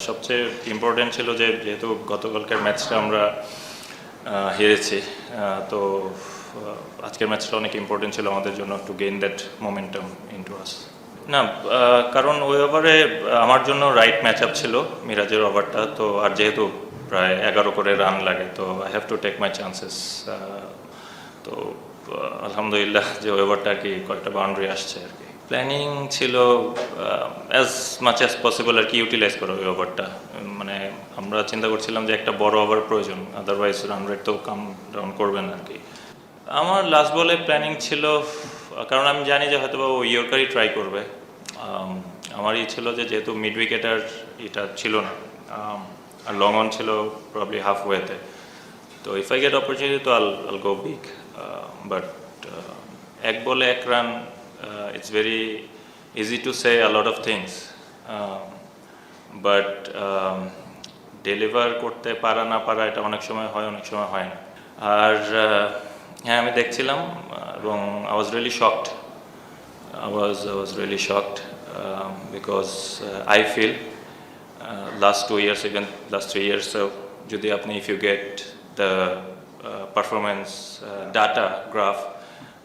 সবচেয়ে ইম্পর্টেন্ট ছিল যেহেতু গতকালকের ম্যাচটা আমরা হেরেছি, তো আজকের ম্যাচটা অনেক ইম্পর্টেন্ট ছিল আমাদের জন্য to gain that momentum into us. না, কারণ ওই ওভারে আমার জন্য রাইট ম্যাচ আপ ছিল মিরাজের ওভারটা, তো আর যেহেতু প্রায় 11 করে রান লাগে, তো I have to take my chances. তো আলহামদুলিল্লাহ যে ওই ওভারটা আর কি কয়েকটা বাউন্ডারি আসছে আর কি। প্ল্যানিং ছিল অ্যাজ মাচ অ্যাজ পসিবল আর কি ইউটিলাইজ করা ওই ওভারটা। মানে আমরা চিন্তা করছিলাম যে একটা বড় ওভার প্রয়োজন, আদারওয়াইজ রান রেট তো কাম ডাউন করবেন আর কি। আমার লাস্ট বলে প্ল্যানিং ছিল, কারণ আমি জানি যে হয়তো ও ইয়র্কারই ট্রাই করবে। আমার ছিল যে যেহেতু মিড উইকেটার এটা ছিল না, আর লং অন ছিল প্রবলি হাফ ওয়েতে, তো ইফ আই গেট অপরচুনিটি তো আল গো বিগ। বাট এক বলে এক run, it's very easy to say a lot of things, but deliver করতে পারা না পারা এটা অনেক সময় হয়, অনেক সময় হয় না। আর হ্যাঁ, আমি দেখছিলাম এবং I was really shocked. I was really shocked because I feel last 2 years, even last 3 years, so যদি আপনি if you get the performance data graph,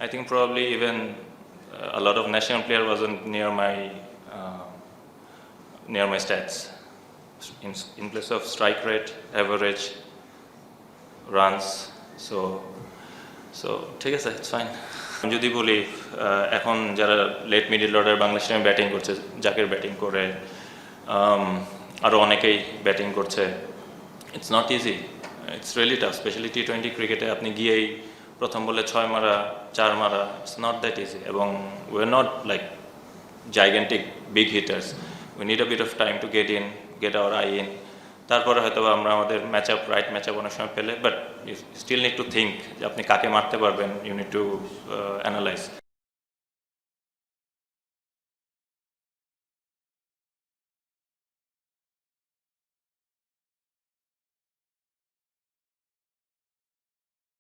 I think probably even a lot of national player wasn't near my stats in place of strike rate, average, runs, so ঠিক আছে, it's fine. যদি বলি এখন যারা late middle order Bangladesh টিমে batting করছে, Zaker batting করে, আরও অনেকেই ব্যাটিং করছে, it's not easy, it's really tough, specially T20 ক্রিকেটে আপনি গিয়েই প্রথম বলে 6 মারা 4 মারা, ইটস নট দ্যাট ইজি, এবং we are not like gigantic big hitters, we need a bit of time to get our eye in, তারপরে হয়তো আমরা আমাদের রাইট ম্যাচ আপ অনেক সময় পেলে, but you still need to think যে আপনি কাকে মারতে পারবেন, ইউ নিড টু অ্যানালাইজ।